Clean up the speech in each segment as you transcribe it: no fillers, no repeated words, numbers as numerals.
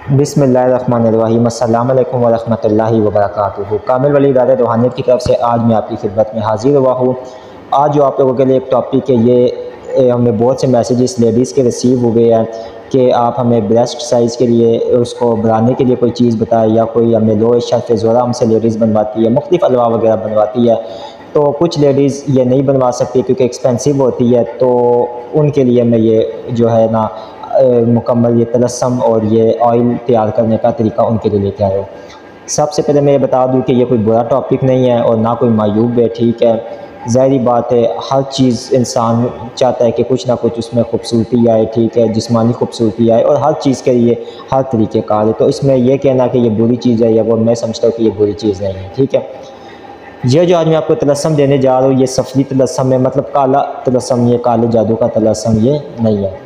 बिस्मिल्लाहिर्रहमानिर्रहीम अस्सलामु अलैकुम वरहमतुल्लाहि वबरकातुहू। कामिल वली इदारे रूहानियत की तरफ से आज मैं आपकी खिदमत में हाजिर हुआ हूँ। आज जो आप लोगों के लिए एक टॉपिक है, ये हमें बहुत से मैसेजेस लेडीज़ के रिसीव हुए हैं कि आप हमें ब्रेस्ट साइज़ के लिए उसको बढ़ाने के लिए कोई चीज़ बताएं, या कोई हमें लो शर्फ ज़ोरा हमसे लेडीज़ बनवाती है, मुख्तलिफ़ अलवा वगैरह बनवाती है। तो कुछ लेडीज़ ये नहीं बनवा सकती क्योंकि एक्सपेंसिव होती है, तो उनके लिए मैं ये जो है ना मुकम्मल ये तलस्सम और ये ऑयल तैयार करने का तरीका उनके लिए लेके आया हूँ। सबसे पहले मैं ये बता दूँ कि ये कोई बुरा टॉपिक नहीं है और ना कोई मायूब है, ठीक है। ज़ाहिरी बात है, हर चीज़ इंसान चाहता है कि कुछ ना कुछ उसमें खूबसूरती आए, ठीक है, जिस्मानी खूबसूरती आए, और हर चीज़ के लिए हर तरीके कार है। तो इसमें यह कहना कि ये बुरी चीज़ है या वो, मैं समझता हूँ कि ये बुरी चीज़ नहीं है, ठीक है। ये जो आज मैं आपको तलस्सम देने जा रहा हूँ, ये सफ़ली तलस्सम है, मतलब काला तलस्सम, ये काले जादू का तलस्सम ये नहीं है।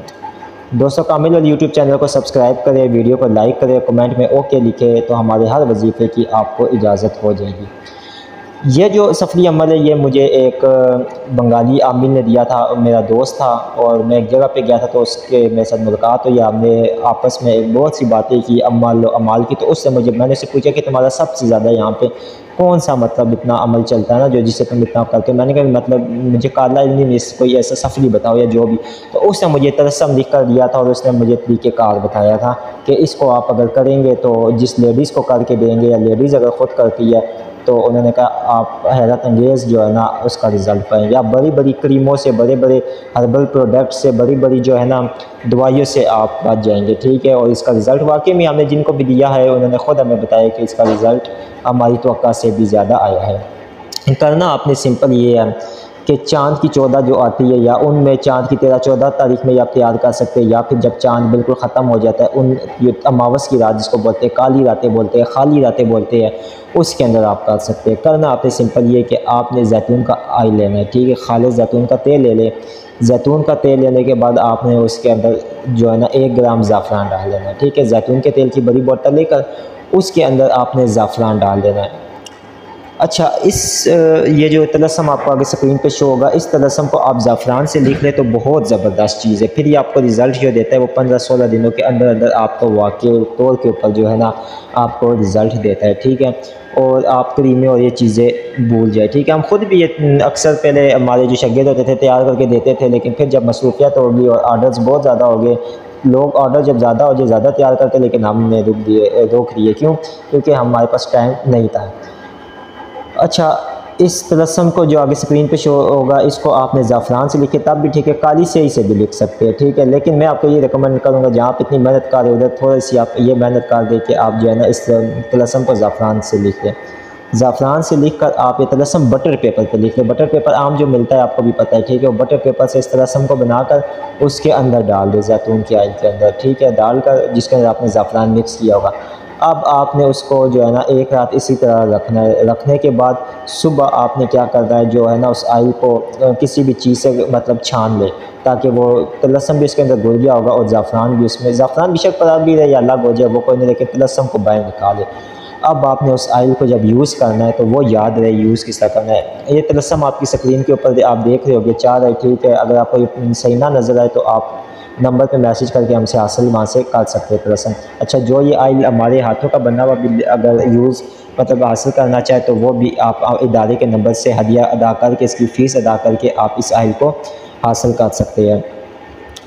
दोस्तों, कामिल वाली यूट्यूब चैनल को सब्सक्राइब करें, वीडियो को लाइक करें, कमेंट में ओके लिखें, तो हमारे हर वजीफ़े की आपको इजाज़त हो जाएगी। ये जो सफरी अमल है, ये मुझे एक बंगाली आमिल ने दिया था, मेरा दोस्त था, और मैं एक जगह पे गया था तो उसके मेरे साथ मुलाकात हुई। हमने आपस में बहुत सी बातें की अमाल की। तो उससे मैंने उससे पूछा कि तुम्हारा सबसे ज़्यादा यहाँ पे कौन सा मतलब इतना अमल चलता है ना जो जिससे तुम इतना करते हो। मैंने कहा मतलब मुझे काला इल्म कोई ऐसा सफरी बताओ या जो भी। तो उसने मुझे तलस्सम लिख कर दिया था और उसने मुझे तरीक़ेकार बताया था कि इसको आप अगर करेंगे तो जिस लेडीज़ को करके देंगे, या लेडीज़ अगर ख़ुद करती है, तो उन्होंने कहा आप हैरत अंगेज़ जो है ना उसका रिज़ल्ट पाएंगे। आप बड़ी बड़ी क्रीमों से, बड़े बड़े हर्बल प्रोडक्ट से, बड़ी बड़ी जो है ना दवाइयों से आप बच जाएंगे, ठीक है। और इसका रिज़ल्ट वाकई में हमने जिनको भी दिया है उन्होंने ख़ुद हमें बताया कि इसका रिज़ल्ट हमारी तवक्का से भी ज़्यादा आया है। करना आपने सिंपल ये है कि चाँद की 14 जो आती है, या उनमें चाँद की 13-14 तारीख में आप तैयार कर सकते हैं, या फिर जब चाँद बिल्कुल ख़त्म हो जाता है, उन ये अमावस की रात जिसको बोलते हैं, काली रातें बोलते हैं, खाली रातें बोलते हैं, उसके अंदर आप कर सकते हैं। करना आपने सिंपल ये कि आपने जैतून का ऑयल लेना है, ठीक है। खालिस जैतून का तेल ले लें। जैतून का तेल लेने के बाद आपने उसके अंदर जो है ना 1 ग्राम ज़ाफ़रान डाल देना है, ठीक है। जैतून के तेल की बड़ी बोतल लेकर उसके अंदर आपने ज़ाफ़रान डाल देना है। अच्छा, ये जो तलस्सम आपको आगे स्क्रीन पे शो होगा, इस तलस्सम को आप ज़ाफ़रान से लिख लें तो बहुत ज़बरदस्त चीज़ है। फिर ये आपको रिज़ल्ट जो देता है वो 15-16 दिनों के अंदर अंदर आपको वाक़ई तौर के ऊपर जो है ना आपको रिज़ल्ट देता है, ठीक है। और आप क्रीमें और ये चीज़ें भूल जाए, ठीक है। हम खुद भी ये अक्सर पहले हमारे जो शागिर्द होते थे तैयार करके देते थे, लेकिन फिर जब मसरूफ़ियत होगी और आर्डर्स बहुत ज़्यादा हो गए, लोग ऑर्डर जब ज़्यादा हो जाए ज़्यादा तैयार करते, लेकिन हमने रोक दिए। क्यों? क्योंकि हमारे पास टाइम नहीं था। अच्छा, इस तलस्सम को जो आगे स्क्रीन पे शो होगा, इसको आपने ज़ाफ़रान से लिखे तब भी ठीक है, काली स्याही से भी लिख सकते हैं, ठीक है। लेकिन मैं आपको ये रिकमेंड करूँगा, जहाँ आप इतनी मेहनत कर रहे हो उधर थोड़ी सी आप ये मेहनत कर दे कि आप जो है ना इस तलस्सम को ज़ाफ़रान से लिख लें। ज़ाफ़रान से लिख कर आप ये तलस्सम बटर पेपर पे लिख लें। बटर पेपर आम जो मिलता है आपको भी पता है, ठीक है। वो बटर पेपर से इस तलस्सम को बनाकर उसके अंदर डाल दें, जैतून की ऑयल के अंदर, ठीक है। डालकर जिसके अंदर आपने ज़ाफ़रान मिक्स किया होगा, अब आपने उसको जो है ना 1 रात इसी तरह रखना है। रखने के बाद सुबह आपने क्या करना है, जो है ना उस ऑयल को किसी भी चीज़ से मतलब छान ले, ताकि वो तलस्सम भी उसके अंदर घुल गया होगा और ज़ाफ़रान भी उसमें, ज़ाफ़रान बेशक पड़ा भी रहे या अलग हो जाए वो कोई नहीं, लेकिन तलस्सम को बाहर निकाले। अब आपने उस ऑयल को जब यूज़ करना है तो वो याद रहे यूज़ किस तरह करना है। ये तलस्सम आपकी स्क्रीन के ऊपर आप देख रहे होगे 4 है, ठीक है। अगर आपको ये सही ना नज़र आए तो आप नंबर पे मैसेज करके हमसे हासिल वहाँ से कर सकते हैं तलस्सम। अच्छा, जो ये ऑयल हमारे हाथों का बना हुआ भी अगर यूज़ मतलब हासिल करना चाहे तो वो भी आप इदारे के नंबर से हदिया अदा करके, इसकी फ़ीस अदा करके आप इस ऑयल को हासिल कर सकते हैं।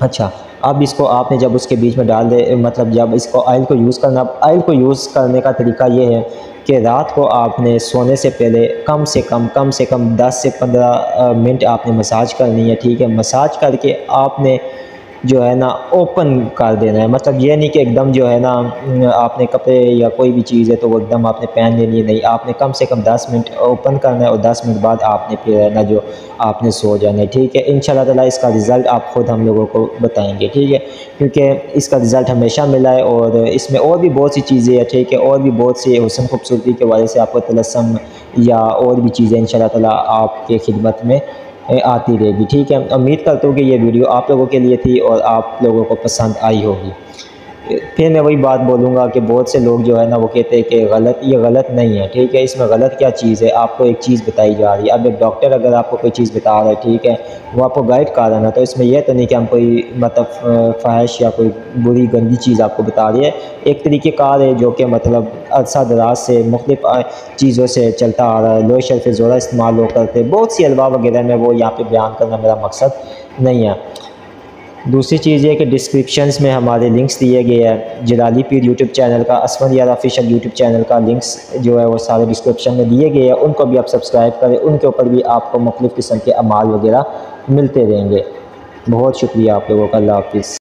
अच्छा, अब इसको आपने जब उसके बीच में डाल दे, मतलब जब इसको ऑयल को यूज़ करना, ऑयल को यूज़ करने का तरीका ये है कि रात को आपने सोने से पहले कम से कम 10 से 15 मिनट आपने मसाज करनी है, ठीक है। मसाज करके आपने जो है ना ओपन कर देना है, मतलब ये नहीं कि एकदम जो है ना आपने कपड़े या कोई भी चीज़ है तो वो एकदम आपने पहन लेनी है, नहीं। आपने कम से कम 10 मिनट ओपन करना है और 10 मिनट बाद आपने फिर है ना जो आपने सो जाना है, ठीक है। इंशाल्लाह ताला इसका रिज़ल्ट आप ख़ुद हम लोगों को बताएंगे, ठीक है, क्योंकि इसका रिज़ल्ट हमेशा मिला है। और इसमें और भी बहुत सी चीज़ें हैं, ठीक है, और भी बहुत सी हुस्न खूबसूरती के वजह से आपको तलस्सम या और भी चीज़ें इंशाल्लाह ताला आपके खिदमत में आती रहेगी, ठीक है। उम्मीद करता हूँ कि ये वीडियो आप लोगों के लिए थी और आप लोगों को पसंद आई होगी। फिर मैं वही बात बोलूँगा कि बहुत से लोग जो है ना वो कहते हैं कि गलत, ये गलत नहीं है, ठीक है, इसमें गलत क्या चीज़ है, आपको एक चीज़ बताई जा रही है। अब एक डॉक्टर अगर आपको कोई चीज़ बता रहा है, ठीक है, वो आपको गाइड कर रहा है ना, तो इसमें यह तो नहीं कि हम कोई मतलब ख्वाहिश या कोई बुरी गंदी चीज़ आपको बता रही है। एक तरीक़ेकार है जो कि मतलब अरसा दराज से मुख्तलिफ चीज़ों से चलता आ रहा है। लोहे शर्फ़ ज़ोरा इस्तेमाल लोग करते, बहुत सी अलवा वगैरह में, वो यहाँ पर बयान करना मेरा मकसद नहीं है। दूसरी चीज़ ये कि डिस्क्रिप्शंस में हमारे लिंक्स दिए गए हैं। जलाली पीर यूट्यूब चैनल का, असमद यार ऑफिशियल यूट्यूब चैनल का लिंक्स जो है वो सारे डिस्क्रिप्शन में दिए गए हैं, उनको भी आप सब्सक्राइब करें। उनके ऊपर भी आपको मुख्तलिफ़ किस्म के अमाल वगैरह मिलते रहेंगे। बहुत शुक्रिया आप लोगों का। अल्लाह हाफ़िज़।